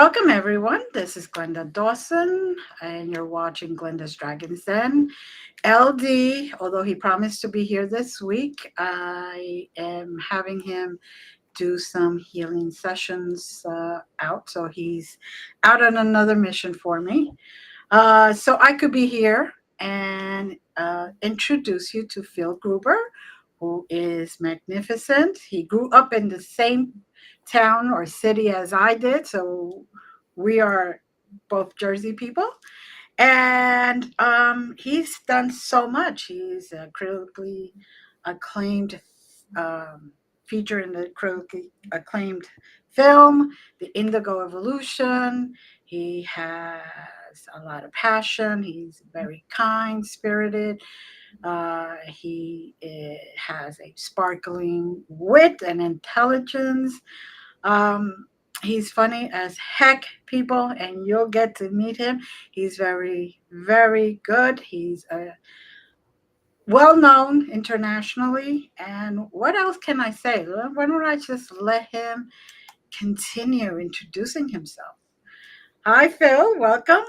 Welcome, everyone. This is Glenda Dawson, and you're watching Glenda's Dragon's Den. LD, although he promised to be here this week, I am having him do some healing sessions out. So he's out on another mission for me. So I could be here and introduce you to Phil Gruber, who is magnificent. He grew up in the same town or city as I did, so we are both Jersey people. And he's done so much. He's a critically acclaimed feature in the critically acclaimed film, The Indigo Evolution. He has a lot of passion. He's very kind spirited. He has a sparkling wit and intelligence. Um, he's funny as heck, people, and you'll get to meet him. He's very, very good. He's well known internationally. And what else can I say? Why don't I just let him continue introducing himself? Hi, Phil. Welcome.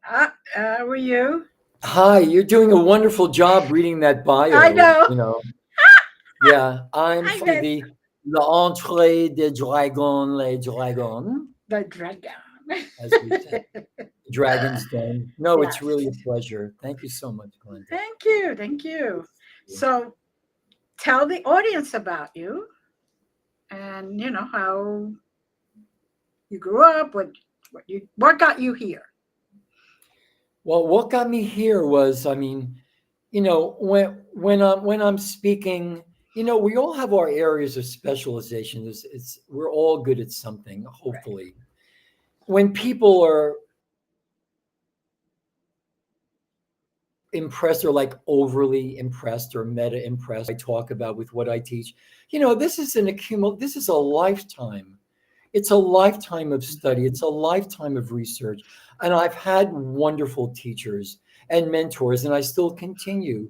How are you? Hi, you're doing a wonderful job reading that I bio. know. Yeah, I'm I from did. l'entrée des dragons, les dragons, The dragon. as we say, Dragon's Den. No, it's Yes. really a pleasure. Thank you so much, Glenda. Thank you. Thank you. So tell the audience about you and how you grew up, what got you here. Well, what got me here was, when I'm speaking, we all have our areas of specialization. We're all good at something, Right. hopefully. When people are impressed or like overly impressed or meta impressed, I talk about with what I teach. This is this is a lifetime. It's a lifetime of study. It's a lifetime of research. And I've had wonderful teachers and mentors, and I still continue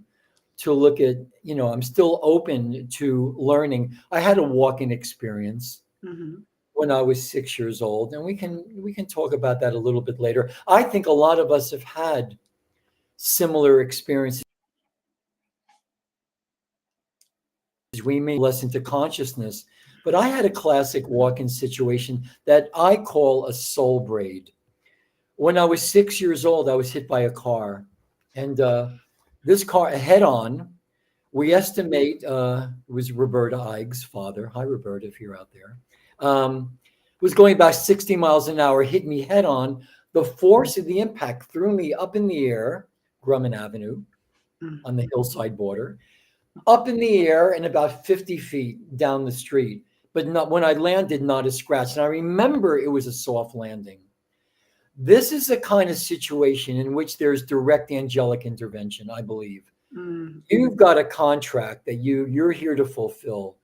to look at, I'm still open to learning. I had a walk-in experience Mm-hmm. when I was 6 years old, and we can talk about that a little bit later. I think a lot of us have had similar experiences. We may less into consciousness, but I had a classic walk-in situation that I call a soul braid. When I was 6 years old, I was hit by a car, and this car head on. We estimate it was Roberta Eig's father. Hi, Roberta, if you're out there. Was going about 60 miles an hour, hit me head on. The force of the impact threw me up in the air, Grumman Avenue, on the hillside border, up in the air and about 50 feet down the street. But not when I landed, not a scratch. And I remember it was a soft landing. This is a kind of situation in which there's direct angelic intervention, I believe. Mm. You've got a contract that you're here to fulfill.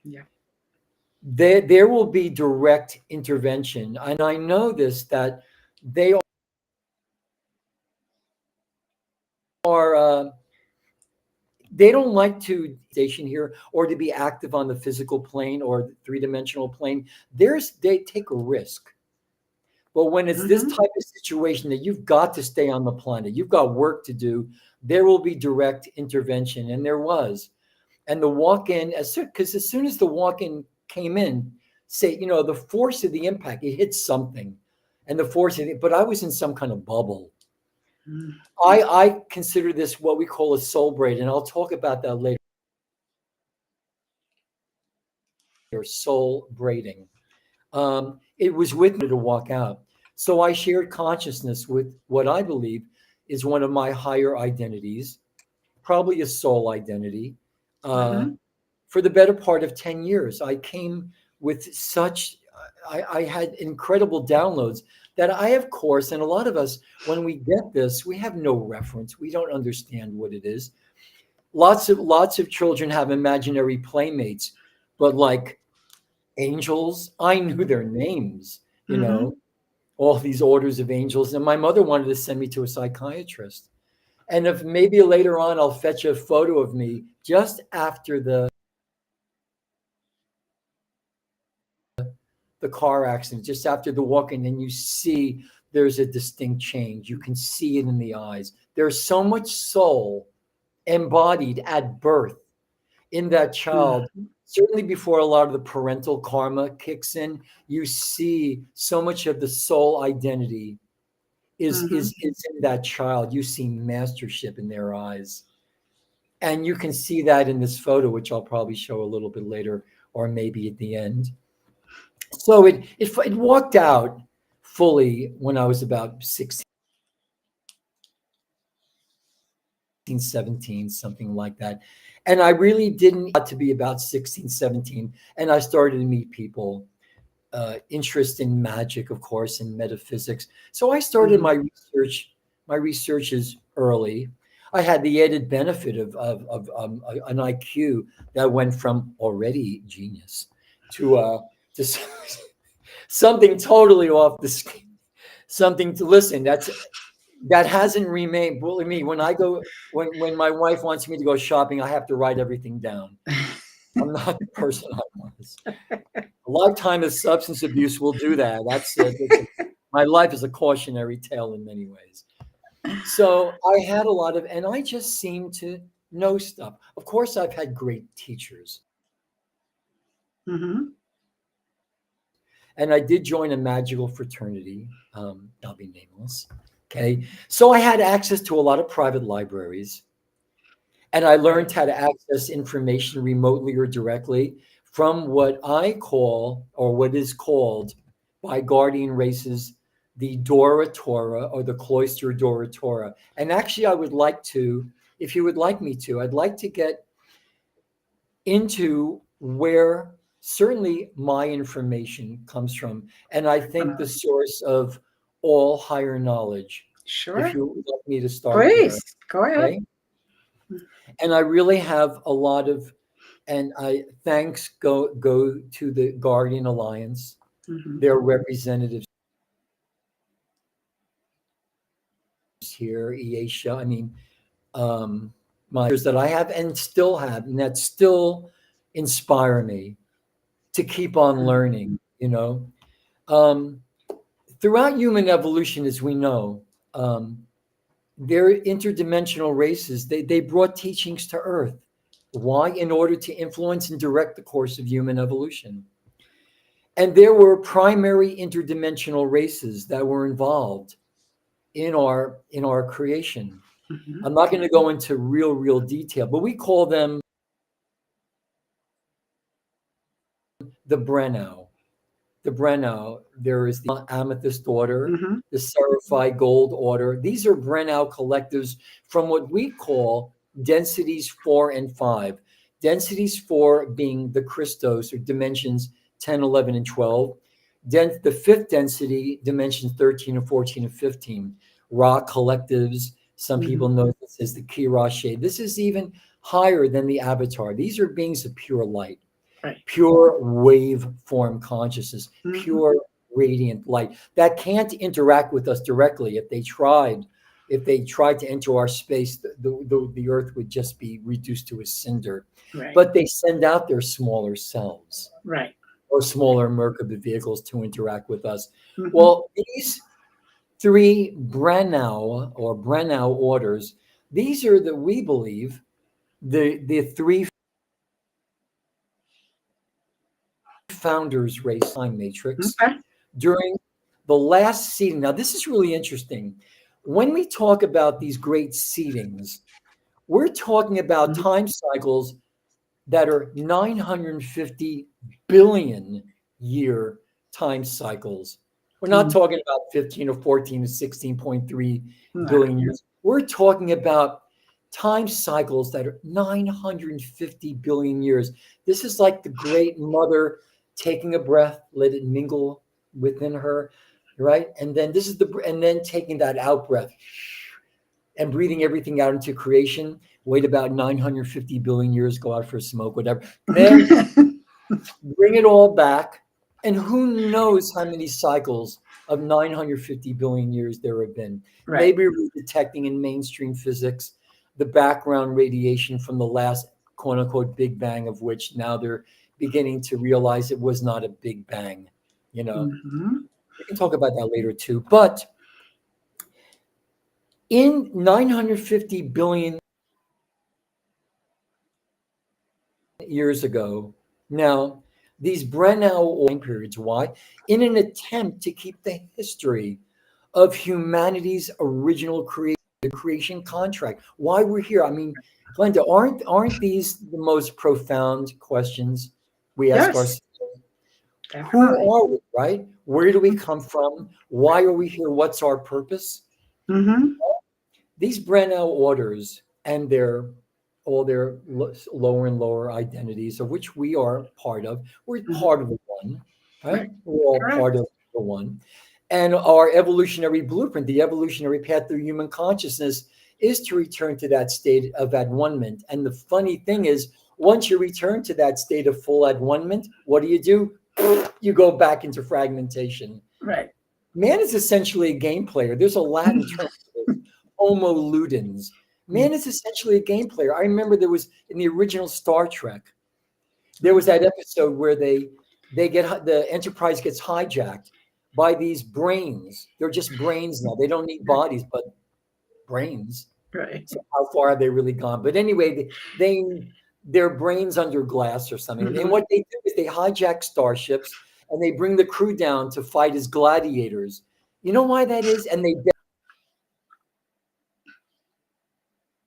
Yeah. There will be direct intervention. And I know this, that they are they don't like to station here or to be active on the physical plane or the three-dimensional plane. They take a risk. But when it's this Mm-hmm. type of situation that you've got to stay on the planet, you've got work to do, there will be direct intervention. And there was. And the walk-in, as soon as the walk-in came in, say, the force of the impact, it hit something. And the force of it, but I was in some kind of bubble. Mm. I consider this what we call a soul braid, and I'll talk about that later. Soul braiding. It was with me to walk out. So I shared consciousness with what I believe is one of my higher identities, probably a soul identity. Uh, Mm-hmm. for the better part of 10 years, I came with I had incredible downloads that I, of course, and a lot of us, when we get this, we have no reference. We don't understand what it is. Lots of children have imaginary playmates, but like angels, I knew their names, Mm-hmm. all these orders of angels. And my mother wanted to send me to a psychiatrist. And if maybe later on I'll fetch a photo of me just after the the car accident, just after the walk-in, and you see there's a distinct change. You can see it in the eyes. There's so much soul embodied at birth in that child. Mhm. Certainly before a lot of the parental karma kicks in, you see so much of the soul identity is in that child. You see mastership in their eyes. And you can see that in this photo, which I'll probably show a little bit later, or maybe at the end. So it walked out fully when I was about 16, 17, something like that. And I really didn't get to be about 16, 17. And I started to meet people, interest in magic, of course, and metaphysics. So I started Mhm. my researches early. I had the added benefit of an IQ that went from already genius to something totally off the scale, something to listen. That hasn't remained. Believe me, when my wife wants me to go shopping, I have to write everything down. I'm not the person I was. A lifetime of substance abuse will do that. My life is a cautionary tale in many ways. So I had a lot of, and I just seemed to know stuff. Of course, I've had great teachers, Mhm. and I did join a magical fraternity. I'll be nameless. Okay. So I had access to a lot of private libraries, and I learned Right. how to access information remotely or directly from what I call, or what is called by guardian races, the Dora Torah, or the cloister Dora Torah. And actually, I would like to, if you would like me to, I'd like to get into where certainly my information comes from. And I think the source of all higher knowledge, if Sure. you would like me to start there. Please go ahead. Okay. And I really have a lot of, and I thanks go to the Guardian Alliance, Mhm. their representatives here, Easia. I mean, my that I have and still have, and that still inspire me to keep on Mhm. learning. Um, throughout human evolution, as we know, they're interdimensional races. They brought teachings to Earth. Why? In order to influence and direct the course of human evolution. And there were primary interdimensional races that were involved in our creation. Mhm. I'm not going to go into real detail, but we call them the Brenau. The Brenau. There is the Amethyst Order, Mhm. the Seraphite Gold Order. These are Brenau collectives from what we call densities 4 and 5. Densities 4 being the Christos, or dimensions 10, 11, and 12. The fifth density, dimensions 13 and 14 and 15. Rock collectives. Some Mhm. people know this as the Kirashe. This is even higher than the Avatar. These are beings of pure light, Right. pure wave form consciousness, Mhm. pure radiant light that can't interact with us directly. If they tried to enter our space, the earth would just be reduced to a cinder. Right. But they send out their smaller selves Right. or smaller Merkaba vehicles to interact with us. Mhm. Well, these three Brenau orders, these are we believe, the three founders race time matrix Okay. during the last seeding. Now, this is really interesting. When we talk about these great seedings, we're talking about Mhm. time cycles that are 950 billion year time cycles. We're not Mhm. talking about 15 or 14 or 16.3 Nah. billion years. We're talking about time cycles that are 950 billion years. This is like the great mother taking a breath, let it mingle within her, right? And then taking that out breath and breathing everything out into creation. Wait about 950 billion years, go out for a smoke, whatever. Then bring it all back. And who knows how many cycles of 950 billion years there have been. Right. Maybe we're detecting in mainstream physics the background radiation from the last quote unquote Big Bang, of which now they're beginning to realize it was not a Big Bang. You know, Mhm. we can talk about that later too. But in 950 billion years ago, now these Brennau time periods, why? In an attempt to keep the history of humanity's original creation, the creation contract. Why we're here. I mean, Glenda, aren't these the most profound questions we ask Yes, ourselves? definitely. Who are we, right? Where do we come from? Why are we here? What's our purpose? Mm-hmm. These Brennau orders and their all their lower and lower identities, of which we are part of, we're Hmm. part of the one, right? Right. We're all part Correct. of the one. And our evolutionary blueprint, the evolutionary path through human consciousness, is to return to that state of adwonement. And the funny thing is, once you return to that state of full adwonement, what do? You go back into fragmentation. Right. Man is essentially a game player. There's a Latin term for this, homo ludens. Man is essentially a game player. I remember there was in the original Star Trek, there was that episode where they get the Enterprise gets hijacked by these brains. They're just brains now. They don't need bodies, but brains. Right. So how far have they really gone? But anyway, their brains under glass or something. And Hmm. what they do is they hijack starships and they bring the crew down to fight as gladiators. You know why that is? And they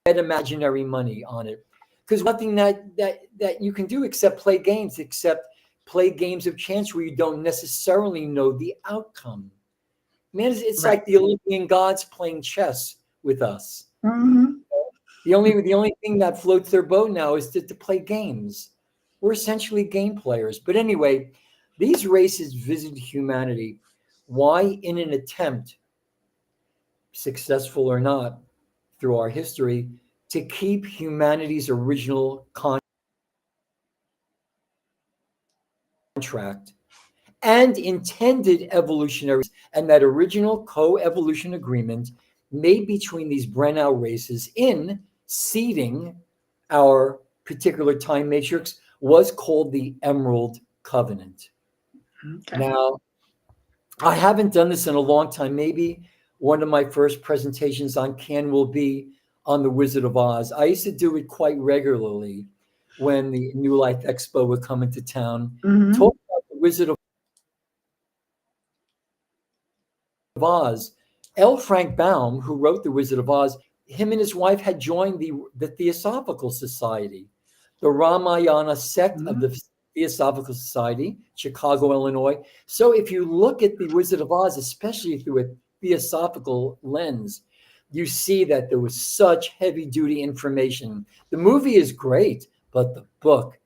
bet imaginary money on it. Because nothing that you can do except play games, except play games of chance where you don't necessarily know the outcome. Man, it's Right. like the Olympian gods playing chess with us. Hmm. The only thing that floats their boat now is to play games. We're essentially game players. But anyway, these races visited humanity. Why? In an attempt, successful or not, through our history, to keep humanity's original contract and intended evolutionary, and that original co-evolution agreement made between these Brennau races in seeding our particular time matrix was called the Emerald Covenant. Okay. Now, I haven't done this in a long time. Maybe one of my first presentations on Can will be on the Wizard of Oz. I used to do it quite regularly when the New Life Expo would come into town. Hmm. Talk about the Wizard of Oz. L. Frank Baum, who wrote The Wizard of Oz, him and his wife had joined the Theosophical Society, the Ramayana sect of Hmm. the Theosophical Society, Chicago, Illinois. So if you look at The Wizard of Oz, especially through a theosophical lens, you see that there was such heavy duty information. The movie is great, but the book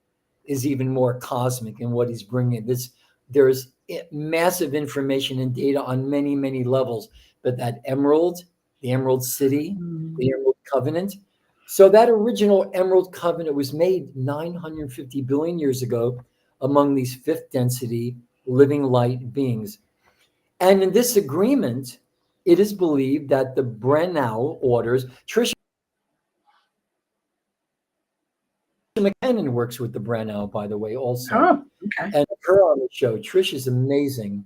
is even more cosmic in what he's bringing. There's massive information and data on many, many levels. But that emerald, the Emerald City, the Emerald Covenant. So that original Emerald Covenant was made 950 billion years ago among these fifth density living light beings. And in this agreement, it is believed that the Brennau orders, Tricia McKinnon works with the Brennau, by the way, also. Oh, okay. And her on the show, Trish is amazing.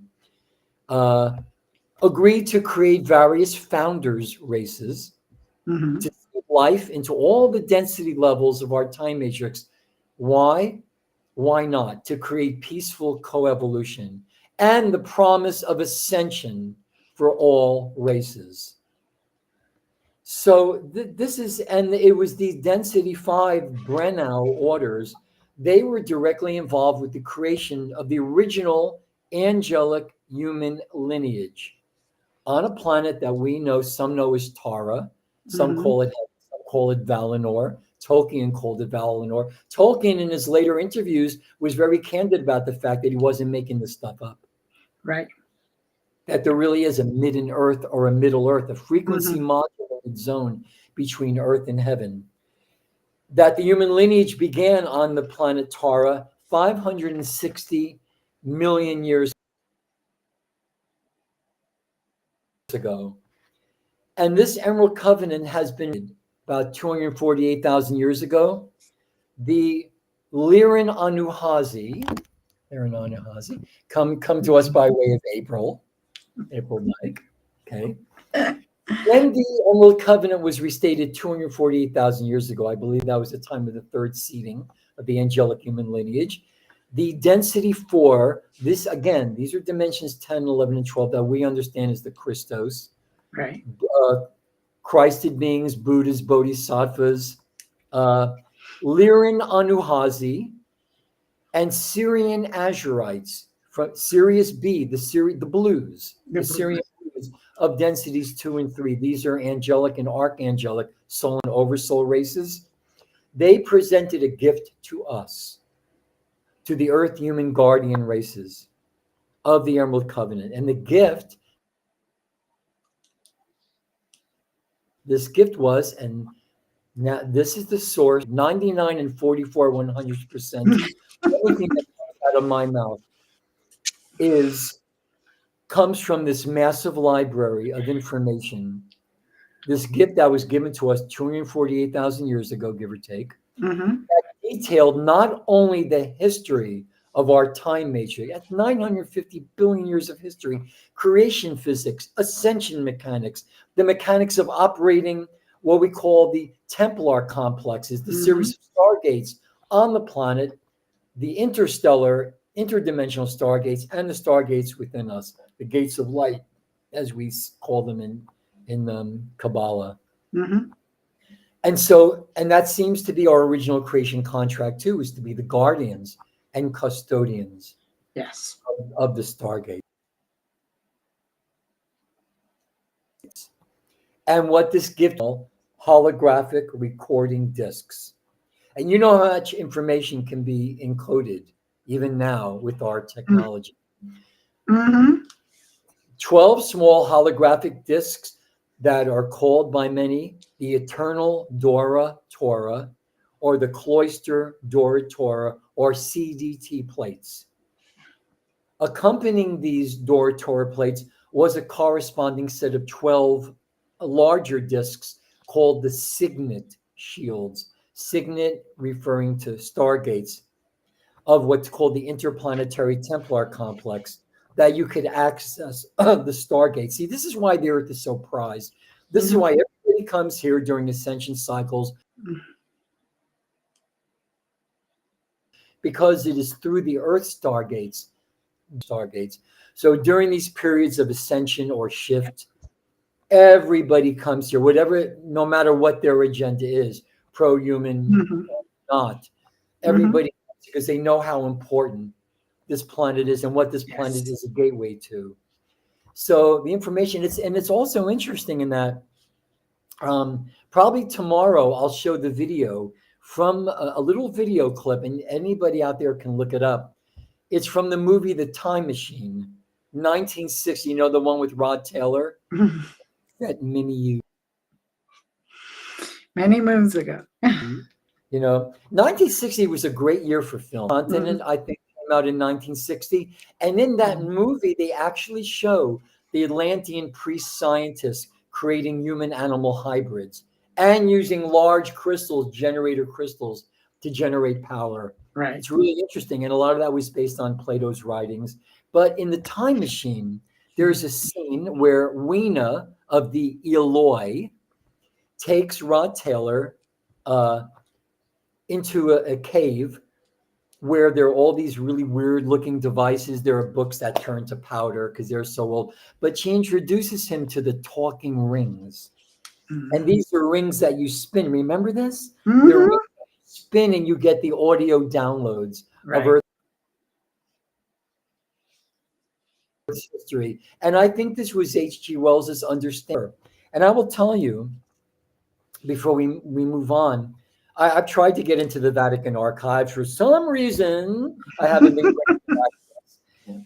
Agreed to create various founders races Hmm. to feed life into all the density levels of our time matrix. Why? Why not? To create peaceful coevolution and the promise of ascension for all races. So this is, and it was these density five Brennau orders. They were directly involved with the creation of the original angelic human lineage on a planet that we know, some know as Tara, some Hmm. call it Heaven, some call it Valinor. Tolkien called it Valinor. Tolkien, in his later interviews, was very candid about the fact that he wasn't making this stuff up. Right. That there really is a midden Earth or a middle Earth, a frequency Hmm. modulated zone between Earth and heaven. That the human lineage began on the planet Tara 560 million years ago. And this Emerald Covenant has been about 248,000 years ago. The Liran Anuhazi, Aaron Anahazi. Come to us by way of April 9th. Okay. When the Emerald Covenant was restated 248,000 years ago, I believe that was the time of the third seeding of the angelic human lineage. The density for this, again, these are dimensions 10, 11, and 12 that we understand as the Christos, Right. Christed beings, Buddhas, Bodhisattvas, Lyran Anuhazi, and Syrian Azurites from Sirius B, the blues, the Syrian blues of densities 2 and 3. These are angelic and archangelic soul and oversoul races. They presented a gift to us, to the earth human guardian races of the Emerald Covenant. And the gift, this gift was, and now this is the source, 99 and 44, 100%. Everything that comes out of my mouth comes from this massive library of information. This gift that was given to us 248,000 years ago, give or take, that detailed not only the history of our time matrix, that's 950 billion years of history, creation physics, ascension mechanics, the mechanics of operating what we call the Templar complexes, the series of stargates on the planet, the interdimensional stargates, and the stargates within us, the gates of light, as we call them in Kabbalah. And that seems to be our original creation contract too, is to be the guardians and custodians, yes, of the stargate. And what this gift, holographic recording discs. And you know how much information can be encoded even now with our technology. 12 small holographic discs that are called by many the Eternal Dora Torah, or the Cloister Dora Torah, or CDT plates. Accompanying these Dora Torah plates was a corresponding set of 12 larger discs called the Signet shields. Signet referring to stargates of what's called the interplanetary Templar complex, that you could access the stargate. See, this is why the Earth is so prized. This is why everybody comes here during ascension cycles, because it is through the Earth stargates. So during these periods of ascension or shift, everybody comes here, no matter what their agenda is, pro-human, not. Everybody comes because they know how important this planet is and what this planet is a gateway to. So the information, it's also interesting in that probably tomorrow I'll show the video from a little video clip, and anybody out there can look it up. It's from the movie The Time Machine, 1960, the one with Rod Taylor that Minnie used. Many moons ago. 1960 was a great year for film. Continent, I think, came out in 1960. And in that movie, they actually show the Atlantean priest scientists creating human-animal hybrids and using large crystals, generator crystals, to generate power. Right. It's really interesting. And a lot of that was based on Plato's writings. But in The Time Machine, there's a scene where Weena of the Eloi takes Rod Taylor into a cave where there are all these really weird looking devices. There are books that turn to powder because they're so old. But she introduces him to the talking rings. And these are rings that you spin. Remember this? They're rings that you spin and you get the audio downloads of Earth's history. And I think this was H.G. Wells's understanding. And I will tell you, before we move on, I've tried to get into the Vatican archives. For some reason, I haven't been granted access.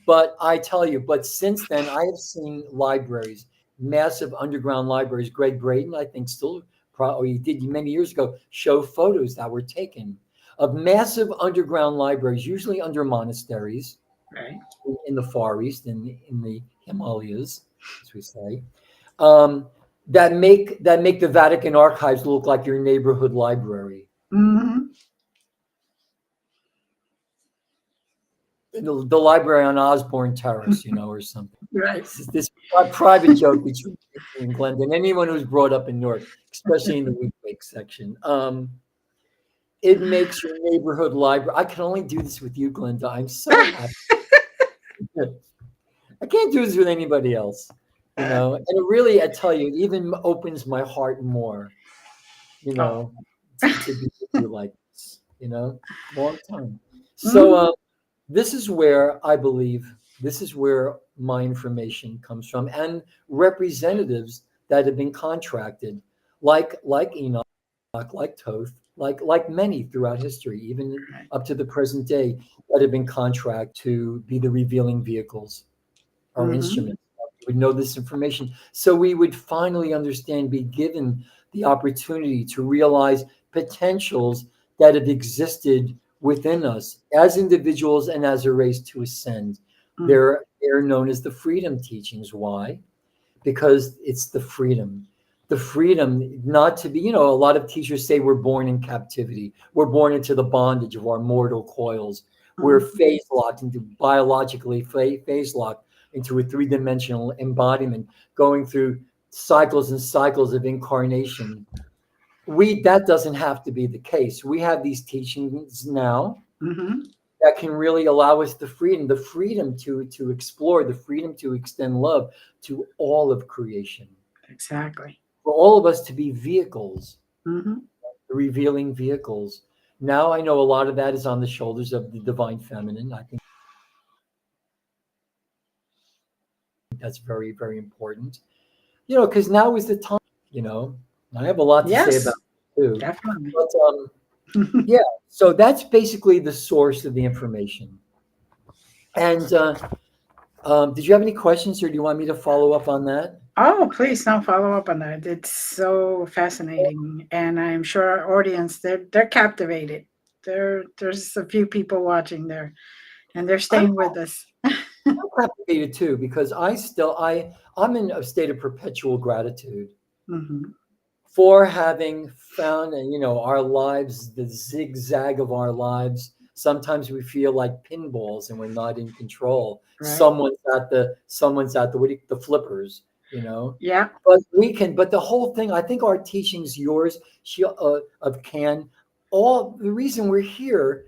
But I tell you, since then, I have seen libraries, massive underground libraries. Greg Braden, I think, still probably did many years ago, show photos that were taken of massive underground libraries, usually under monasteries, in the Far East, in the Himalayas, as we say. That make the Vatican archives look like your neighborhood library. the library on Osborne Terrace, or something. Right. This private joke between me and Glenda and anyone who's brought up in Newark, especially in the weekday section. It makes your neighborhood library. I can only do this with you, Glenda. I'm so happy. I can't do this with anybody else, And it really, I tell you, it even opens my heart more, you Oh. know, to be with you like this, long time. So Mhm. this is where I believe this is where my information comes from, and representatives that have been contracted, like Enoch, like Toth, like many throughout history, even Right. up to the present day, that have been contracted to be the revealing vehicles or Mhm. instruments. We would know this information, so we would finally understand, be given the opportunity to realize potentials that have existed within us as individuals and as a race to ascend. Mm. They're known as the freedom teachings. Why? Because it's the freedom not to be, a lot of teachers say we're born in captivity. We're born into the bondage of our mortal coils. We're Mhm. phase locked into biologically phase locked into a three-dimensional embodiment, going through cycles and cycles of incarnation. That doesn't have to be the case. We have these teachings now Mhm. that can really allow us the freedom to explore, the freedom to extend love to all of creation, Exactly. for all of us to be vehicles, Mhm. revealing vehicles. Now I know a lot of that is on the shoulders of the divine feminine. I think that's very, very important. Because now is the time. You know, I have a lot to say about Yes, it too, definitely. but yeah. So that's basically the source of the information. And did you have any questions, or do you want me to follow up on that? Oh, please don't follow up on that. It's so fascinating, and I'm sure our audience they're captivated. There's a few people watching there, and they're I'm staying with us. captivated too because I'm in a state of perpetual gratitude Hmm. for having found, our lives, the zigzag of our lives. Sometimes we feel like pinballs and we're not in control. Right. Someone's at the flippers, Yeah. but we can. But the whole thing, I think, our teachings, yours, of Can, all the reason we're here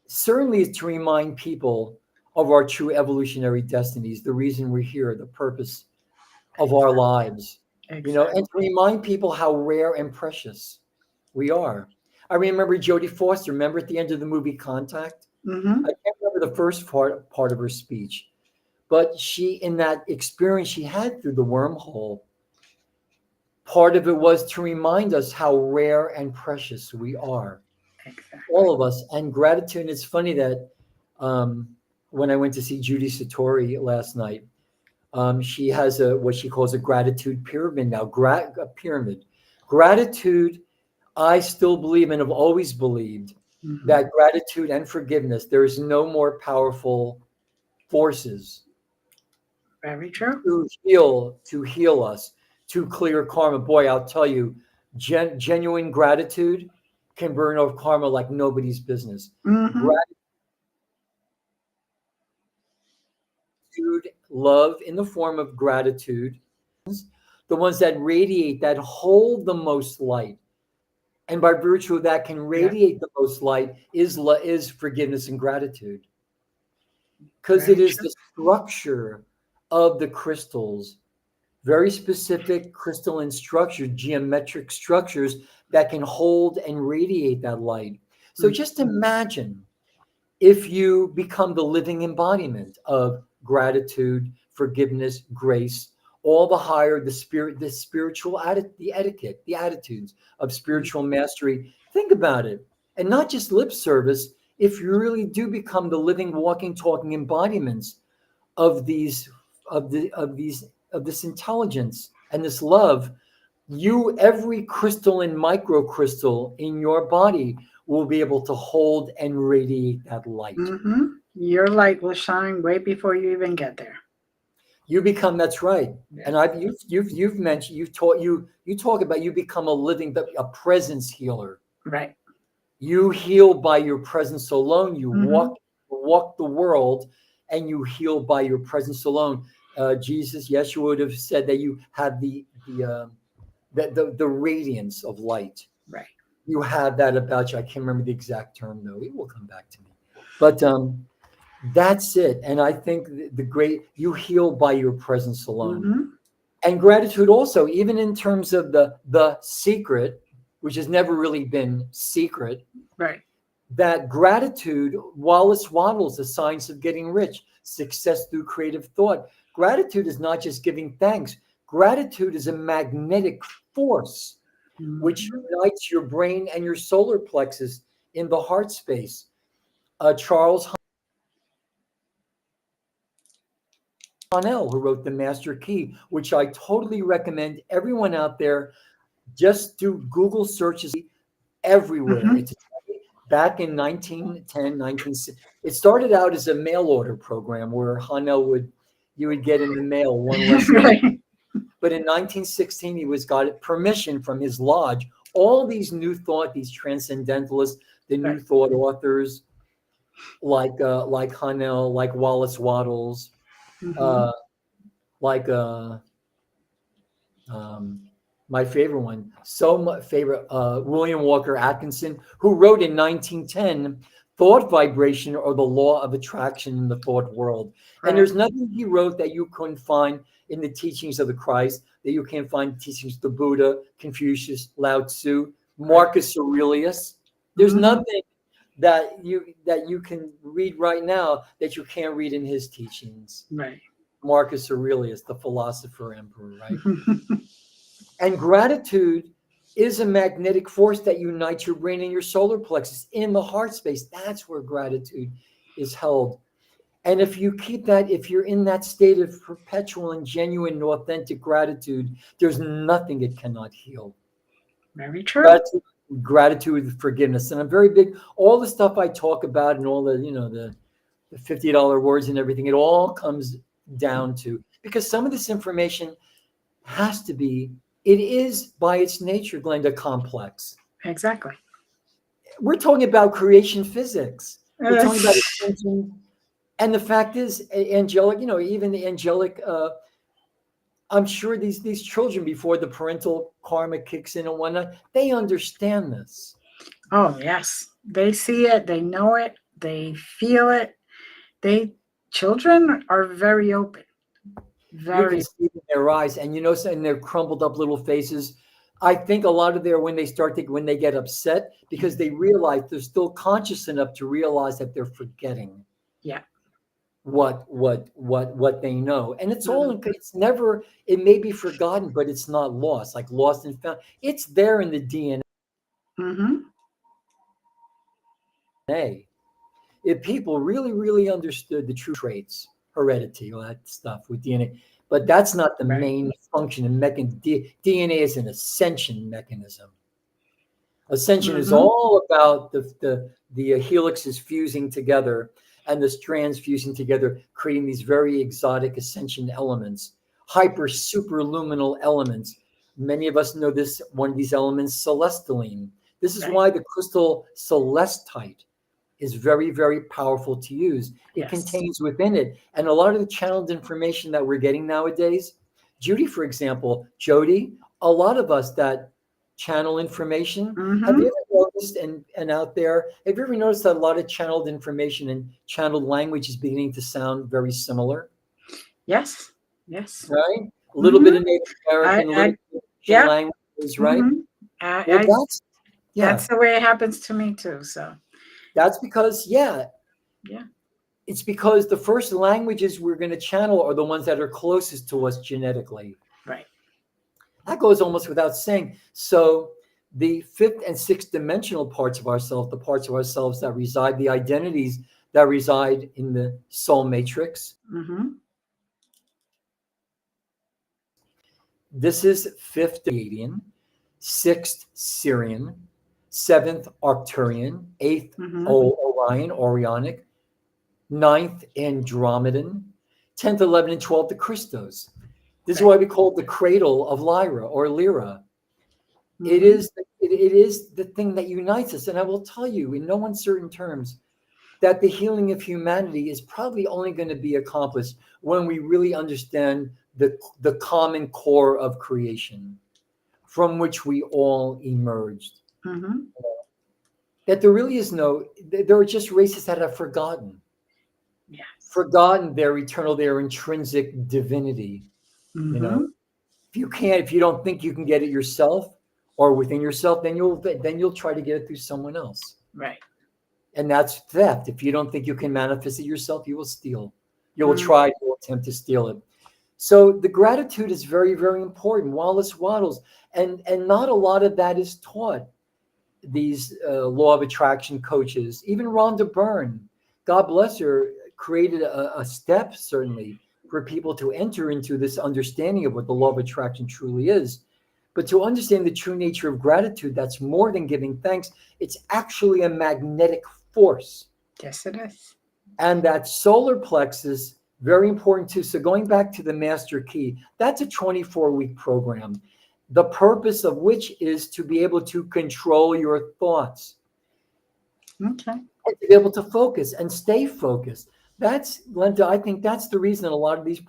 certainly is to remind people of our true evolutionary destinies, the reason we're here, the purpose of our lives, and Exactly. to remind people how rare and precious we are. I remember Jodie Foster, remember at the end of the movie Contact? Hmm. I can't remember the first part of her speech, but in that experience she had through the wormhole, part of it was to remind us how rare and precious we are, Exactly. all of us. And gratitude. It's funny that um, when I went to see Judy Satori last night, she has what she calls a gratitude pyramid now. A pyramid. Gratitude. I still believe and have always believed Hmm. that gratitude and forgiveness. There is no more powerful forces Very true. to heal us, to clear karma. Boy, I'll tell you, genuine gratitude can burn off karma like nobody's business. Hmm. Gratitude, love in the form of gratitude, the ones that radiate, that hold the most light, and by virtue of that can Yeah. radiate the most light, is forgiveness and gratitude, because it Very is true. the structure of the crystals, very specific crystalline structures, geometric structures that can hold and radiate that light. So Mm. just imagine if you become the living embodiment of gratitude, forgiveness, grace, all the higher, the spiritual the etiquette, the attitudes of Mm. spiritual mastery. Think about it. And not just lip service, if you really do become the living, walking, talking embodiments of these of this intelligence and this love, every crystal and microcrystal in your body will be able to hold and radiate that light. Hmm. Your light will shine way before you even get there. You become, that's right. Yeah. And you've mentioned, you talk about, you become a presence healer. Right. You heal by your presence alone. You Hmm. walk the world and you heal by your presence alone. Jesus, Yeshua would have said that you have the radiance of light. Right. You have that about you. I can't remember the exact term though. It will come back to me. But that's it. And I think the great, you heal by your presence alone. Mm-hmm. And gratitude also, even in terms of the secret, which has never really been secret, Right. that gratitude, Wallace Wattles, the science of getting rich, success through creative thought. Gratitude is not just giving thanks. Gratitude is a magnetic force which unites your brain and your solar plexus in the heart space. Charles Honnell, who wrote The Master Key, which I totally recommend everyone out there just do Google searches everywhere. Mm-hmm. It's back in 1910, 1960. It started out as a mail order program where Honnell you would get in the mail one less thing. Right. But in 1916, he got permission from his lodge. All these new thought, these transcendentalists, the new Right. thought authors, like Honnell, like Wallace Wattles, Mm-hmm. like my favorite one, William Walker Atkinson, who wrote in 1910, Thought Vibration or the Law of Attraction in the Thought World. Right. And there's nothing he wrote that you couldn't find in the teachings of the Christ, that you can't find teachings of the Buddha, Confucius, Lao Tzu, Marcus Aurelius. There's Mm-hmm. nothing that you can read right now that you can't read in his teachings. Right. Marcus Aurelius, the philosopher emperor, right? And gratitude is a magnetic force that unites your brain and your solar plexus in the heart space. That's where gratitude is held. And if you keep that, if you're in that state of perpetual and genuine and authentic gratitude, there's nothing it cannot heal. Very true. Gratitude, forgiveness. And I'm very big, all the stuff I talk about and all the $50 words and everything, it all comes down to, because some of this information has to be, it is by its nature, Glenda, complex. Exactly. We're talking about creation physics. We're talking about Ascension. And the fact is, angelic, even the angelic, I'm sure these children, before the parental karma kicks in and whatnot, they understand this. Oh, yes. They see it. They know it. They feel it. Children are very open. You can see it in their eyes, and in their crumpled up little faces. I think a lot of when they get upset, because they realize they're still conscious enough to realize that they're forgetting. Yeah. What they know, and it's all. It's never. It may be forgotten, but it's not lost. Like lost and found. It's there in the DNA. Mm-hmm. If people really, really understood the true traits, heredity, all that stuff with DNA, but that's not the main function and mechanism. DNA is an ascension mechanism. Ascension is all about the helixes fusing together and the strands fusing together, creating these very exotic ascension elements, hyper superluminal elements. Many of us know this, one of these elements, celestaline. This is why the crystal celestite is very, very powerful to use. It contains within it, and a lot of the channeled information that we're getting nowadays, Jody, for example, Jody, a lot of us that channel information, have you ever noticed, and out there, have you ever noticed that a lot of channeled information and channeled language is beginning to sound very similar? Yes. Right? A little bit of Native American, a little bit of languages, right? Well, that's the way it happens to me too. So that's because, it's because the first languages we're going to channel are the ones that are closest to us genetically. Right. That goes almost without saying. So the fifth and sixth dimensional parts of ourselves, the parts of ourselves that reside, the identities that reside in the soul matrix. This is fifth Pleiadian, sixth Sirian, seventh Arcturian, eighth Orionic, ninth Andromedan, 10th, 11th, and 12th the Christos. This is why we call it the cradle of Lyra or Lyra. It is the thing that unites us. And I will tell you in no uncertain terms, that the healing of humanity is probably only going to be accomplished when we really understand the common core of creation from which we all emerged. Mm-hmm. That there really is there are just races that have Yes. forgotten their eternal, their intrinsic divinity. You know, Mm-hmm. if you don't think you can get it yourself or within yourself, then you'll try to get it through someone else. Right. And that's theft. If you don't think you can manifest it yourself, you will steal. You will Mm-hmm. try to attempt to steal it. So the gratitude is very, very important. Wallace Wattles, and not a lot of that is taught. These law of attraction coaches, even Rhonda Byrne, God bless her, created a step certainly for people to enter into this understanding of what the law of attraction truly is. But to understand the true nature of gratitude, that's more than giving thanks. It's actually a magnetic force. Yes, it is. And that solar plexus, very important too. So going back to the master key, that's a 24-week program, the purpose of which is to be able to control your thoughts. Okay. And to be able to focus and stay focused. That's, Glenda, I think that's the reason a lot of these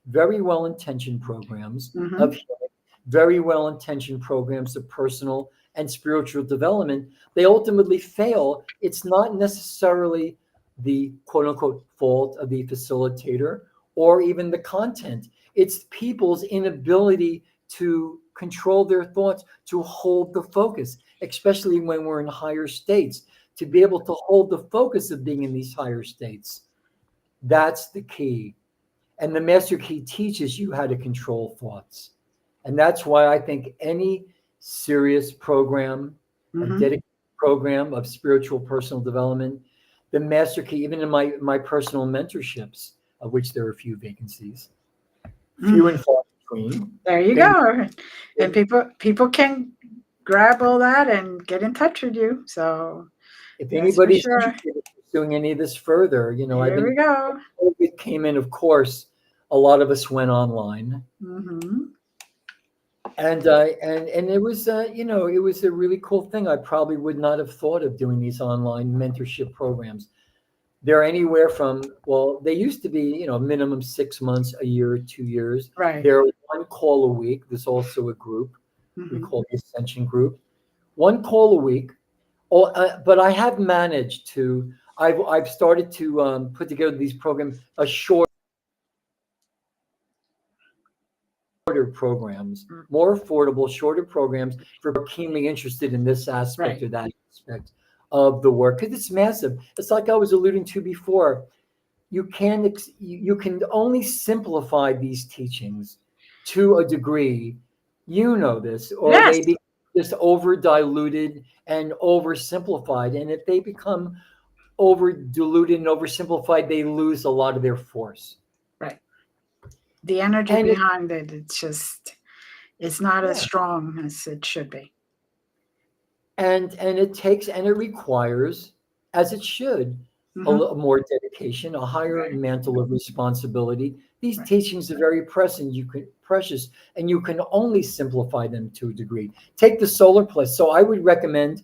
very well-intentioned programs Mm-hmm. of healing, very well-intentioned programs of personal and spiritual development, they ultimately fail. It's not necessarily the quote-unquote fault of the facilitator or even the content. It's people's inability to control their thoughts, to hold the focus, especially when we're in higher states, to be able to hold the focus of being in these higher states. That's the key. And the master key teaches you how to control thoughts. And that's why I think any serious program, a Mm-hmm. dedicated program of spiritual personal development, the master key, even in my personal mentorships, of which there are a few vacancies, few and far between. There you They, go. And people can grab all that and get in touch with you. So if that's for anybody's sure. interested in pursuing any of this further, I've Here we been, go. COVID came in, of course, a lot of us went online. Mm-hmm. And it was it was a really cool thing. I probably would not have thought of doing these online mentorship programs. They're anywhere from, well, they used to be, minimum 6 months, a year, 2 years. Right. They're one call a week. There's also a group we Mm-hmm. call the Ascension group. One call a week. Oh, but I have managed to. I've started to put together these programs, shorter programs, more affordable, shorter programs for keenly interested in this aspect Right. or that aspect of the work, because it's massive. It's like I was alluding to before. You can only simplify these teachings to a degree. You know this, or Yes. they become just over diluted and oversimplified. And if they become over diluted and oversimplified, they lose a lot of their force. Right. The energy And behind it, it's not as yeah, strong as it should be. and it takes and it requires, as it should, a Mm-hmm. little more dedication, a higher Right. mantle of responsibility. These Right. teachings are very precious, and you can only simplify them to a degree. Take the solar plexus. So I would recommend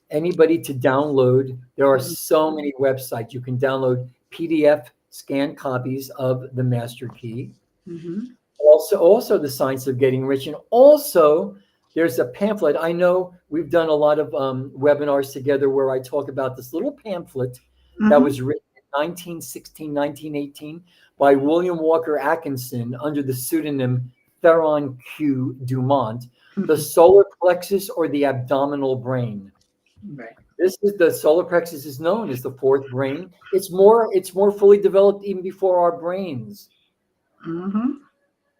anybody to download. There are Mm-hmm. so many websites you can download PDF scanned copies of the Master Key. Mm-hmm. Also the Science of Getting Rich, and also there's a pamphlet. I know we've done a lot of webinars together where I talk about this little pamphlet that Mm-hmm. was written in 1916, 1918 by William Walker Atkinson under the pseudonym Theron Q. Dumont, the solar plexus or the abdominal brain. Right. This is the solar plexus is known as the fourth brain. It's more fully developed even before our brains. Mm-hmm.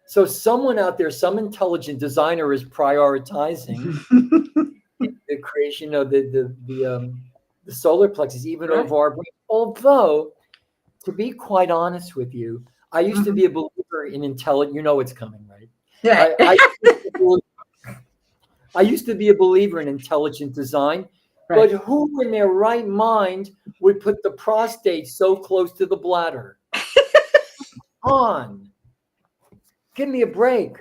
So someone out there, some intelligent designer is prioritizing the creation of the solar plexus even Right. over our brain. Although, to be quite honest with you, I used to Mm-hmm. be a believer in intelligent. You know it's coming, right? Right. I I used to be a believer in intelligent design, but Right. who in their right mind would put the prostate so close to the bladder? On, give me a break.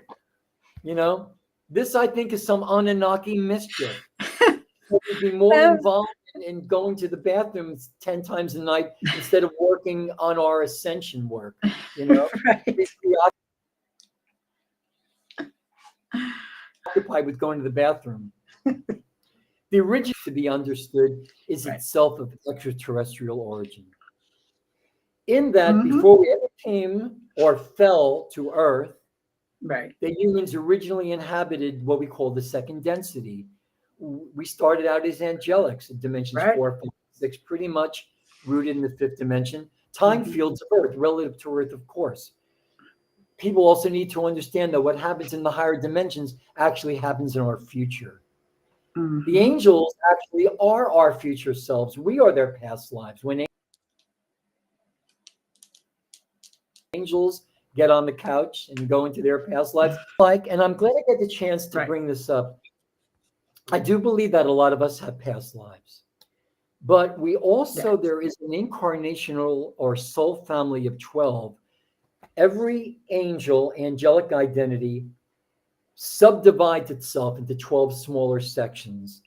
You know, this I think is some Anunnaki mischief. There would be more Uh, involved and going to the bathroom 10 times a night instead of working on our ascension work, you know, Right. occupied with going to the bathroom. The original to be understood is Right. itself of extraterrestrial origin. In that, Hmm. before we ever came or fell to Earth, Right. the humans originally inhabited what we call the second density. We started out as angelics in dimensions Right. 4, 5, 6, pretty much rooted in the fifth dimension. Time Hmm. fields of Earth, relative to Earth, of course. People also need to understand that what happens in the higher dimensions actually happens in our future. The Hmm. angels actually are our future selves. We are their past lives. When angels get on the couch and go into their past lives, and I'm glad I get the chance to Right. bring this up. I do believe that a lot of us have past lives, but we also, Yes. there is an incarnational or soul family of 12. Every angel, angelic identity, subdivides itself into 12 smaller sections,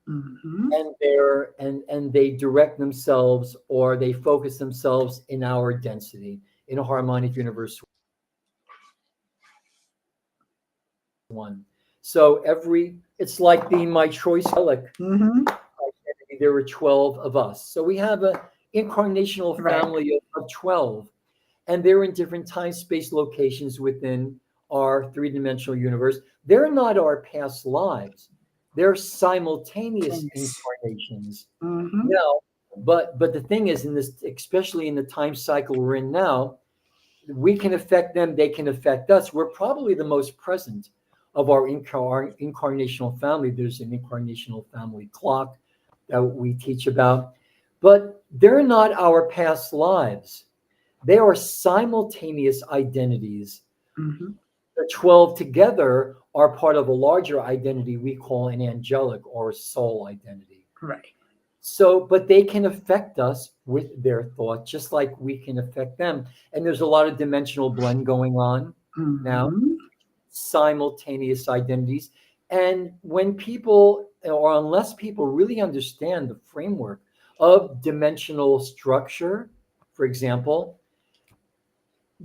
Hmm. and they direct themselves, or they focus themselves in our density, in a harmonic universe one. So it's like the my choice relic Hmm. identity. There were 12 of us, so we have a incarnational Right. family of 12, and they're in different time space locations within our three-dimensional universe. They're not our past lives, they're simultaneous Yes. incarnations. Hmm. Now, but the thing is, in this, especially in the time cycle we're in now, we can affect them, they can affect us. We're probably the most present of our incarnational family. There's an incarnational family clock that we teach about, but they're not our past lives. They are simultaneous identities. Hmm. The 12 together are part of a larger identity we call an angelic or a soul identity. Right. So, but they can affect us with their thoughts, just like we can affect them. And there's a lot of dimensional blend going on now, Hmm. simultaneous identities. And when people, or unless people really understand the framework of dimensional structure, for example,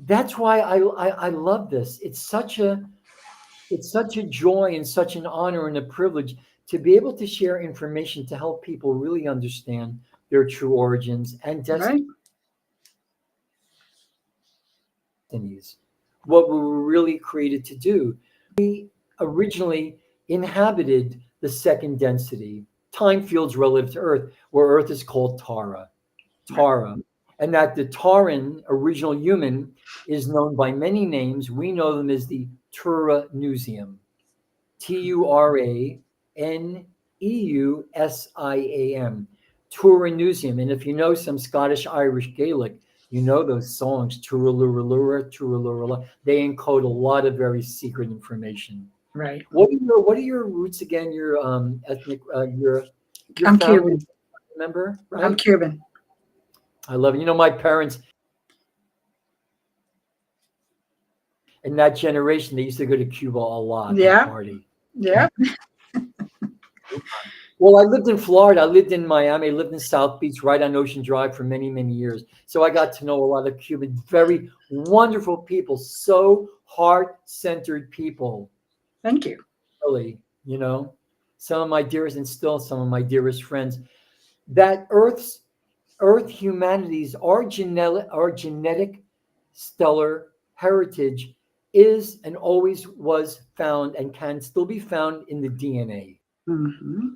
that's why I love this. It's such a joy and such an honor and a privilege to be able to share information to help people really understand their true origins and Right. destinies, what we were really created to do. Originally inhabited the second density, time fields relative to Earth, where Earth is called Tara. Right. Tara. And that the Taran, original human, is known by many names. We know them as the Turanusium. Turaneausiam, Turanusium. And if you know some Scottish Irish Gaelic, you know those songs, Turaluralura, Turalurala. They encode a lot of very secret information. Right. What are your roots again? Your ethnic your I'm family Cuban. member, I'm right? Cuban. I love it. You know, my parents in that generation, they used to go to Cuba a lot and Yeah. party. Yeah. Well, I lived in Florida. I lived in Miami. I lived in South Beach, right on Ocean Drive for many, many years. So I got to know a lot of Cuban, very wonderful people, so heart-centered people, Thank you. really, you know. Some of my dearest, and still some of my dearest friends. That Earth humanities, our genetic stellar heritage is and always was found and can still be found in the DNA. Hmm.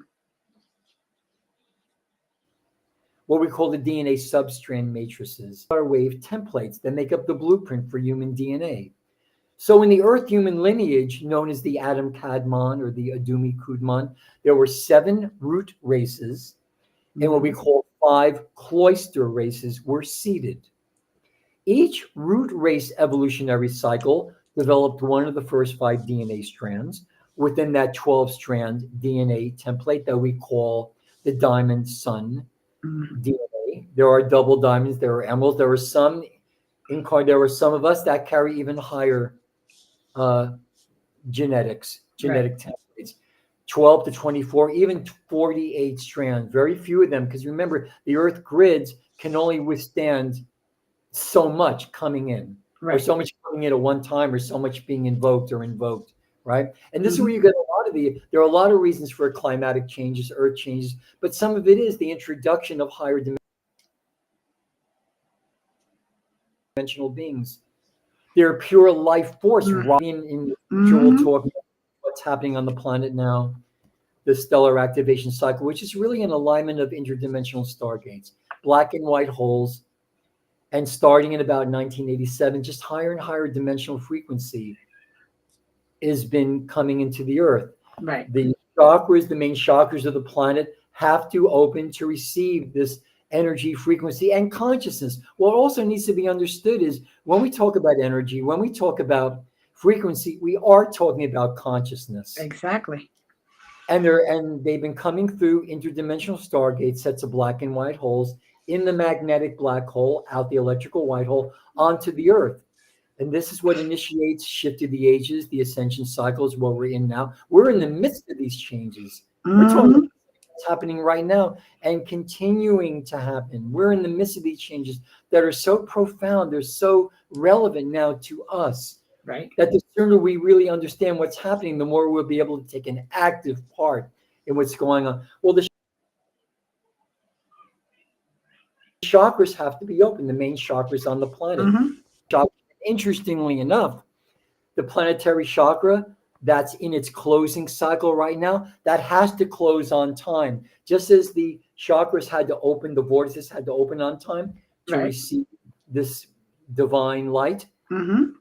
What we call the DNA substrand matrices are wave templates that make up the blueprint for human DNA. So in the Earth human lineage, known as the Adam Kadmon or the Adumi Kudmon, there were 7 root races, and what we Hmm. call 5 cloister races were seeded. Each root race evolutionary cycle developed one of the first 5 DNA strands within that 12-strand DNA template that we call the diamond sun Hmm. DNA. There are double diamonds, there are emeralds, there were some of us that carry even higher uh, Right. genetic templates. 12 to 24, even 48 strands. Very few of them, because remember, the Earth grids can only withstand so much coming in, or Right. so much coming in at one time, or so much being invoked, right? And this is where Mhm. you get a lot of there are a lot of reasons for climatic changes, Earth changes, but some of it is the introduction of higher dimensional beings. They're pure life force, Mm. right? In the future, we'll Mhm. talk about what's happening on the planet now, the stellar activation cycle, which is really an alignment of interdimensional stargates, black and white holes, and starting in about 1987, just higher and higher dimensional frequency has been coming into the Earth. Right. The chakras, the main chakras of the planet, have to open to receive this energy, frequency, and consciousness. What also needs to be understood is when we talk about energy, when we talk about frequency, we are talking about consciousness. Exactly. And they've been coming through interdimensional stargates, sets of black and white holes, in the magnetic black hole, out the electrical white hole, onto the Earth. And this is what initiates shift of the ages, the ascension cycles, what we're in now. We're in the midst of these changes. We're talking about Mhm. what's happening right now and continuing to happen. We're in the midst of these changes that are so profound, they're so relevant now to us, Right. that the sooner we really understand what's happening, the more we'll be able to take an active part in what's going on. Well, the chakras have to be open, the main chakras on the planet. Mhm. Interestingly enough, the planetary chakra that's in its closing cycle right now, that has to close on time. Just as the chakras had to open, the vortices had to open on time to Right. receive this divine light, Mhm.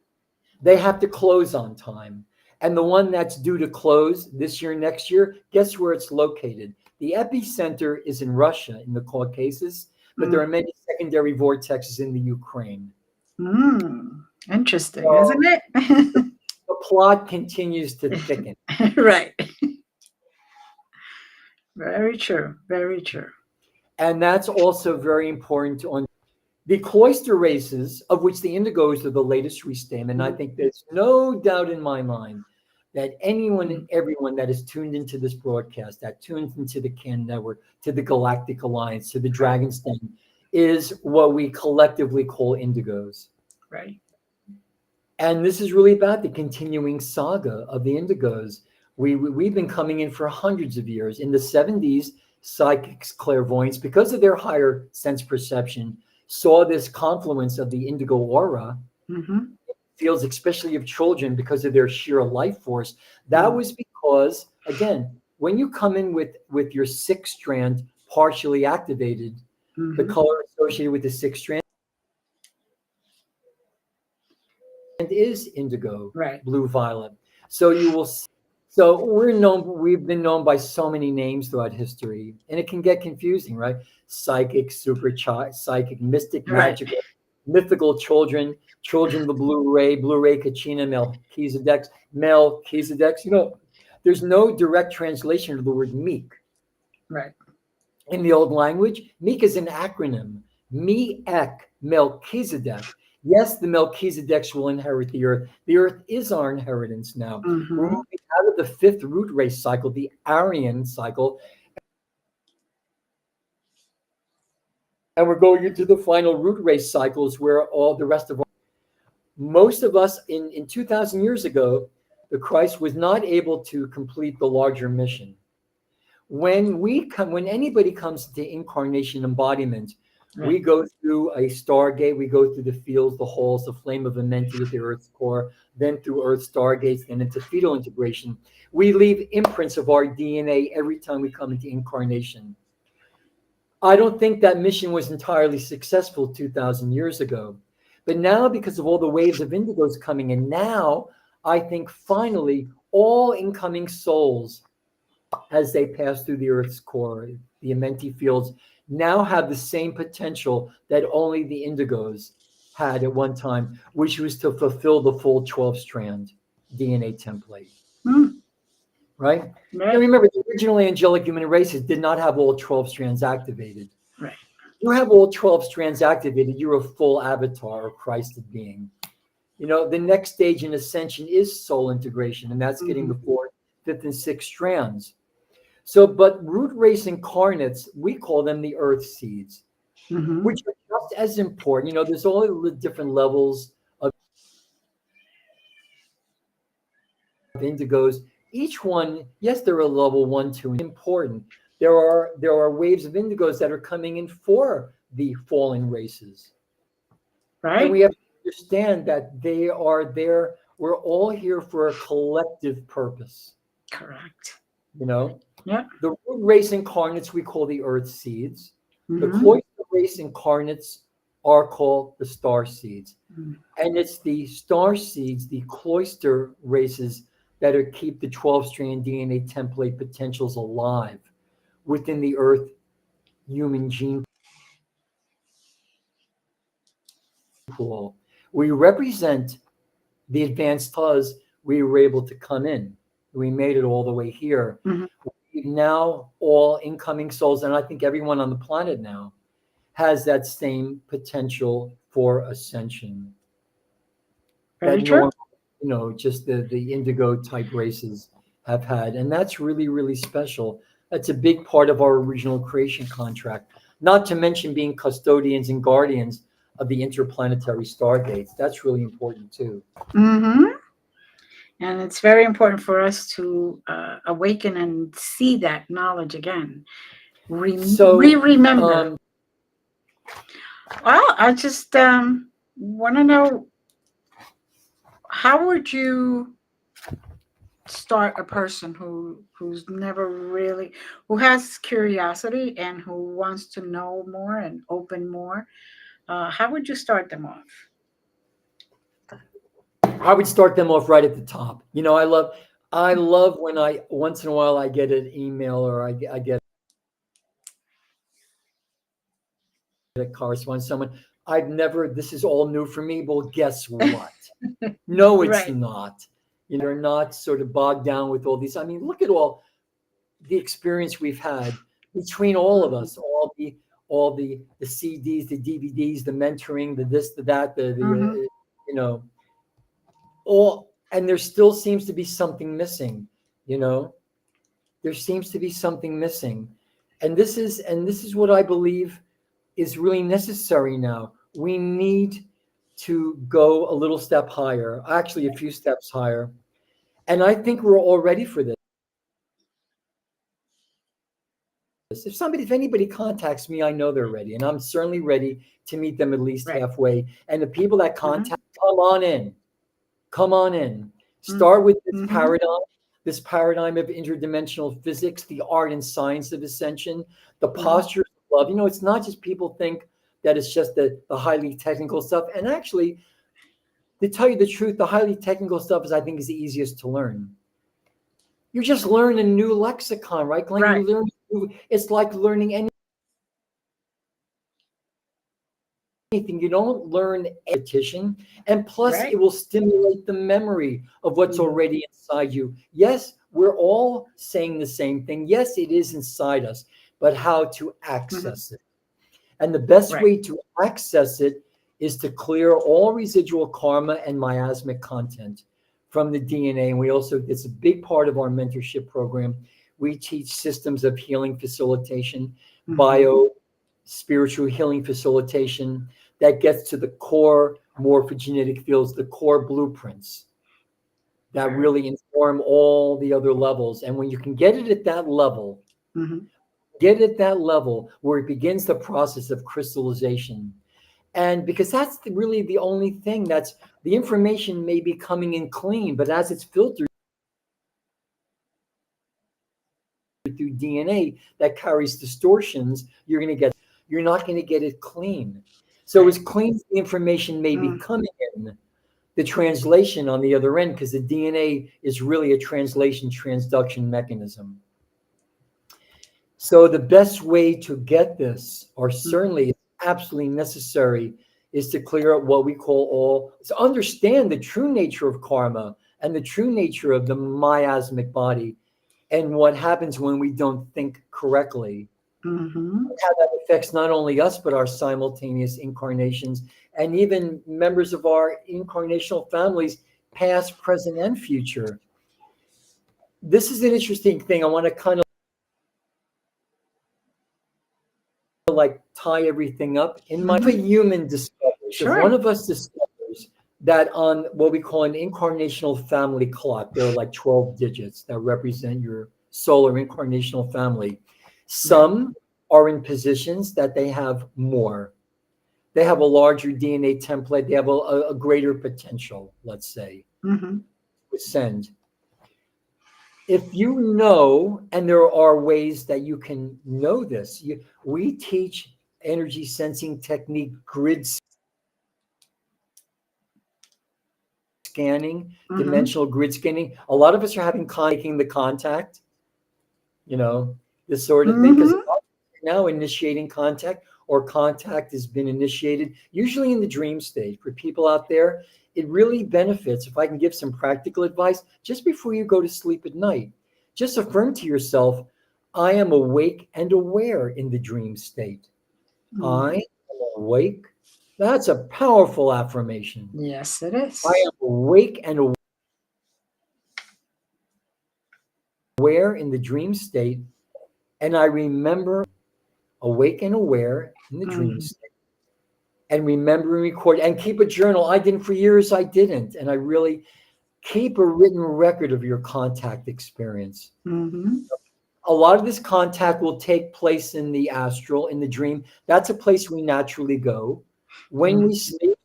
they have to close on time. And the one that's due to close this year, next year, guess where it's located? The epicenter is in Russia, in the Caucasus, but there Mm. are many secondary vortexes in the Ukraine. Mm. Interesting, So isn't it? the plot continues to thicken. Right. Very true. Very true. And that's also very important to understand. The cloister races, of which the Indigos are the latest restatement, I think there's no doubt in my mind that anyone and everyone that is tuned into this broadcast, that tunes into the CAN Network, to the Galactic Alliance, to the Dragon's Den, is what we collectively call Indigos. Right. And this is really about the continuing saga of the Indigos. We've been coming in for hundreds of years. In the 70s, psychics, clairvoyants, because of their higher sense perception, saw this confluence of the indigo aura, Mm-hmm. fields, especially of children, because of their sheer life force. That Mm-hmm. was because, again, when you come in with your sixth strand partially activated, the Mm-hmm. color associated with the sixth strand is indigo, Right. blue, violet. So you will see. So we've been known by so many names throughout history, and it can get confusing, right? Psychic, super psychic, mystic, Right. magical, mythical children, children of the Blue Ray, Kachina, Melchizedek. There's no direct translation of the word meek. Right. In the old language, meek is an acronym. Me-ek, Melchizedek. Yes, the Melchizedeks will inherit the earth. The earth is our inheritance now. We're Mm-hmm. moving out of the fifth root race cycle, the Aryan cycle, and we're going into the final root race cycles where all the rest of most of us in 2,000 years ago, the Christ was not able to complete the larger mission. When anybody comes to incarnation embodiment, we Right. go through a stargate, we go through the fields, the halls, the flame of Amenti at the Earth's core, then through Earth stargates, and into fetal integration. We leave imprints of our DNA every time we come into incarnation. I don't think that mission was entirely successful 2,000 years ago. But now, because of all the waves of indigos coming in, now I think finally all incoming souls, as they pass through the Earth's core, the Amenti fields, now have the same potential that only the Indigos had at one time, which was to fulfill the full 12-strand DNA template. Mm. Right? Now Right. remember, the original angelic human races did not have all 12 strands activated. Right. You have all 12 strands activated, you're a full avatar or Christed being. The next stage in ascension is soul integration, and that's getting Mm-hmm. the fourth, fifth, and sixth strands. So, but root race incarnates, we call them the earth seeds, Mm-hmm. which are just as important. There's all the different levels of indigos. Each one, yes, they're a level 1, 2, and important. There are waves of indigos that are coming in for the fallen races. And Right. we have to understand that they are there. We're all here for a collective purpose. Correct. You know, Yeah. the root race incarnates we call the earth seeds. The Mm-hmm. cloister race incarnates are called the star seeds. Mm. And it's the star seeds, the cloister races, that are keep the 12-strand DNA template potentials alive within the earth human gene pool. We represent the advanced cause we were able to come in. We made it all the way here. Mm-hmm. Now all incoming souls, and I think everyone on the planet now, has that same potential for ascension. Very That true. normal, just the indigo type races have had. And that's really, really special. That's a big part of our original creation contract, not to mention being custodians and guardians of the interplanetary star dates. That's really important too. Mm-hmm. And it's very important for us to awaken and see that knowledge again. So, Remember. Well, I just want to know, how would you start a person who's never really, who has curiosity and who wants to know more and open more? How would you start them off? I would start them off right at the top. I love when I once in a while I get an email or I get a correspondence. Someone I've never. This is all new for me. Well, guess what? No, it's Right. not. They're not sort of bogged down with all these. I mean, look at all the experience we've had between all of Mm-hmm. us, all the CDs, the DVDs, the mentoring, the this, the that, the Mm-hmm. you know, all, and there still seems to be something missing. You know, there seems to be something missing, and this is what I believe is really necessary now. We need to go a little step higher, actually a few steps higher, and I think we're all ready for this. If anybody contacts me, I know they're ready, and I'm certainly ready to meet them at least Right. halfway. And the people that Mm-hmm. contact, come on in, come on in. Start with Mm-hmm. this paradigm of interdimensional physics, the art and science of ascension, the Mm-hmm. posture of love. It's not just people think that it's just the highly technical stuff. And actually, to tell you the truth, the highly technical stuff I think is the easiest to learn. You just learn a new lexicon, right, Glenn? Right. It's like learning anything. You don't learn repetition, and plus it Right. will stimulate the memory of what's Mm-hmm. already inside you. Yes, we're all saying the same thing. Yes, it is inside us, but how to Mm-hmm. access it. And the best Right. way to access it is to clear all residual karma and miasmic content from the DNA. And it's a big part of our mentorship program. We teach systems of healing facilitation, Mm-hmm. bio spiritual healing facilitation that gets to the core morphogenetic fields, the core blueprints that Right. really inform all the other levels. And when you can get it at that level, Mm-hmm. where it begins the process of crystallization. And because that's really the only thing that's the information may be coming in clean, but as it's filtered through DNA that carries distortions, you're not going to get it clean. So as Right. clean as the information may be Mm. coming in, the translation on the other end, because the DNA is really a translation transduction mechanism. So the best way to get this, or Mm-hmm. certainly absolutely necessary, is to clear up what we call to understand the true nature of karma and the true nature of the miasmic body and what happens when we don't think correctly, Mm-hmm. how that affects not only us, but our simultaneous incarnations and even members of our incarnational families, past, present, and future. this is an interesting thing. I want to kind of like tie everything up in my if a human discovers, if one Sure. of us discovers that on what we call an incarnational family clock, there are like 12 digits that represent your solar incarnational family. Some are in positions that they have more. They have a larger DNA template. They have a greater potential, let's say, Mm-hmm. to ascend. If you know, and there are ways that you can know this, we teach energy sensing technique, grid scanning, Mm-hmm. dimensional grid scanning. A lot of us are having making the contact, you know, this sort of thing, because Mm-hmm. now initiating contact or contact has been initiated, usually in the dream state. For people out there, it really benefits if I can give some practical advice just before you go to sleep at night. Just affirm to yourself, I am awake and aware in the dream state. Mm. I am awake. That's a powerful affirmation. Yes, it I is. am awake and aware in the dream state, and I remember awake and aware in the dream Mm-hmm. state, and remember and record and keep a journal. I didn't for years, I didn't. And I really keep a written record of your contact experience. Mm-hmm. A lot of this contact will take place in the astral, in the dream. That's a place we naturally go. When we sleep,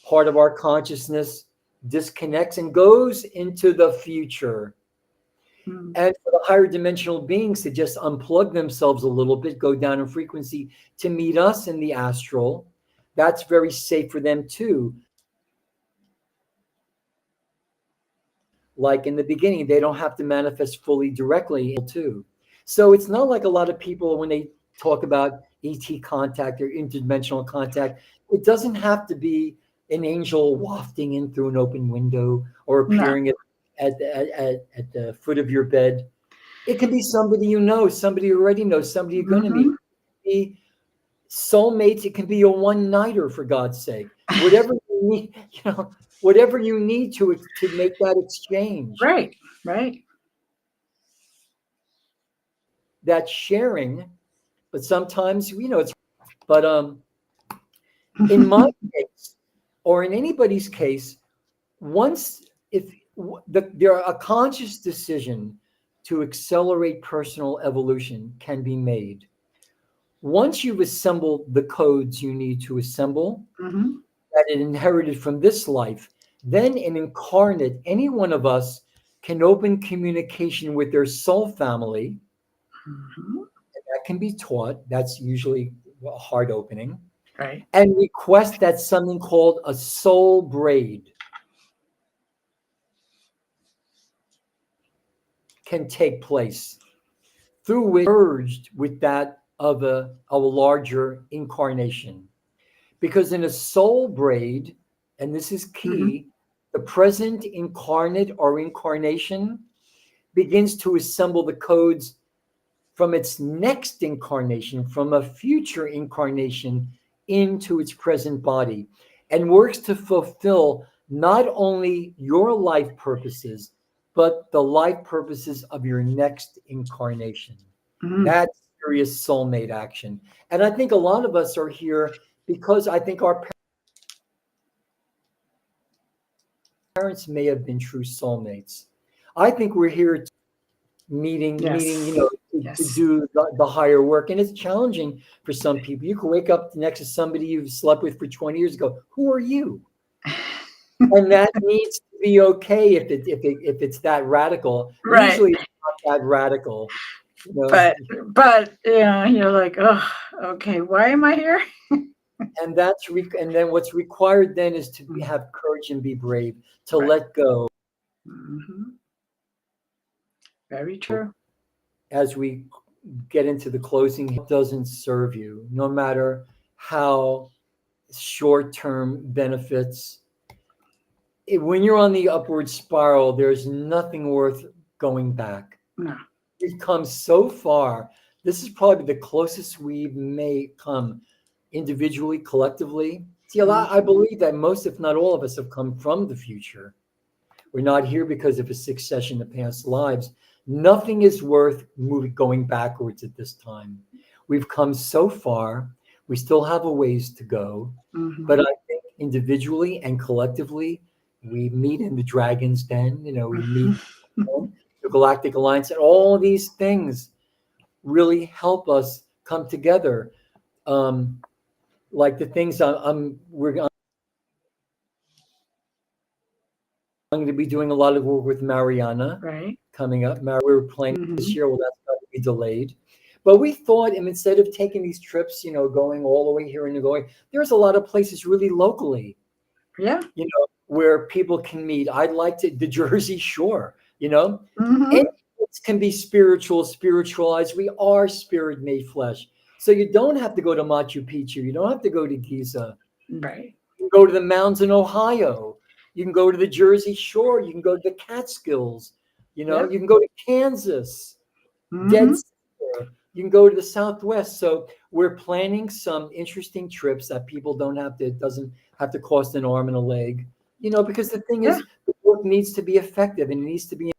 part of our consciousness disconnects and goes into the future. Mm-hmm. And for the higher dimensional beings to just unplug themselves a little bit, go down in frequency to meet us in the astral, that's very safe for them too. Like in the beginning, they don't have to manifest fully directly too. So it's not like a lot of people when they talk about ET contact or interdimensional contact, it doesn't have to be an angel wafting in through an open window or No. appearing at the foot of your bed. It can be somebody you know, somebody you already know, somebody you're going to meet. Mm-hmm. It can be soulmates. It can be a one-nighter, for God's sake. Whatever you need, whatever you need to make that exchange, Right. Right. that sharing. But sometimes, it's. But in my case, or in anybody's case, once if there are a conscious decision to accelerate personal evolution can be made. Once you've assembled the codes you need to assemble Mm-hmm. that it inherited from this life, then an incarnate, any one of us can open communication with their soul family. Mm-hmm. That can be taught. That's usually a heart opening. Right. And request that something called a soul braid can take place, through which merged with that of a larger incarnation. Because in a soul braid, and this is Mm-hmm. key, the present incarnate or incarnation begins to assemble the codes from its next incarnation, from a future incarnation into its present body, and works to fulfill not only your life purposes, but the life purposes of your next incarnation. Mm-hmm. That's serious soulmate action. And I think a lot of us are here because I think our parents may have been true soulmates. I think we're here meeting, Yes. to Yes. do the higher work. And it's challenging for some people. You can wake up next to somebody you've slept with for 20 years ago. Who are you? And that needs to be okay if it's that radical. Right. Usually it's not that radical. You know, But you're like, oh, okay, why am I here? and and then what's required then is to Mm. have courage and be brave, to Right. let go Mm-hmm. Very true. as we get into the closing. It doesn't serve you, no matter how short-term benefits. When you're on the upward spiral, there's nothing worth going back. No. We've come so far. This is probably the closest we may come individually, collectively. See, I believe that most, if not all of us, have come from the future. We're not here because of a succession of past lives, Nothing is worth going backwards at this time. We've come so far. We still have a ways to go, but Hmm. I think individually and collectively, we meet in the Dragon's Den. We meet in the Galactic Alliance, and all these things really help us come together. Um, like the things I'm going to be doing a lot of work with Mariana Right. coming up. We were planning this Hmm. year. Well, that's got to be delayed. But we thought, instead of taking these trips, going all the way here and going, there's a lot of places really locally, Yeah. where people can meet. I'd like the Jersey Shore, Hmm. any place can be spiritualized. We are spirit made flesh. So you don't have to go to Machu Picchu. You don't have to go to Giza. Right. You can go to the mountains in Ohio. You can go to the Jersey Shore. You can go to the Catskills. Yeah. You can go to Kansas, Dead Hmm. Center. You can go to the Southwest. So we're planning some interesting trips that people don't have to. It doesn't have to cost an arm and a leg. Because the thing Yeah. is, the work needs to be effective and it needs to be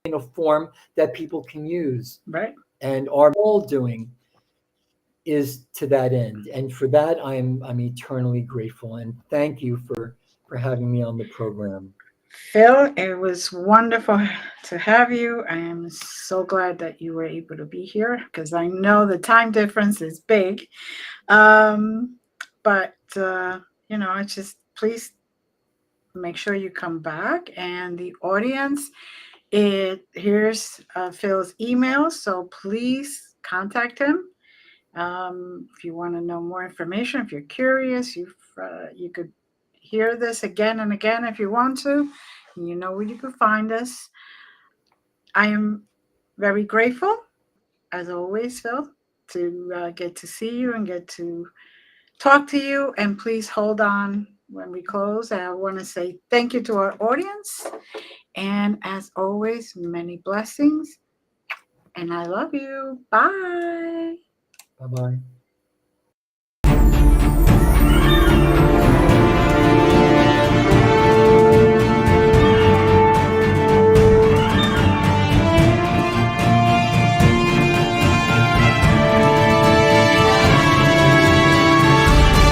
in a form that people can use. Right. And our all doing is to that end. And for that, I'm eternally grateful. And thank you for having me on the program. Phil, it was wonderful to have you. I am so glad that you were able to be here because I know the time difference is big. Um, but it's just please make sure you come back. And the audience, here's Phil's email, so please contact him. If you want to know more information, if you're curious, you could hear this again and again if you want to. You know where you can find us. I am very grateful, as always, Phil, to get to see you and get to talk to you. And please hold on when we close. I want to say thank you to our audience. And as always, many blessings. And I love you. Bye. Bye bye.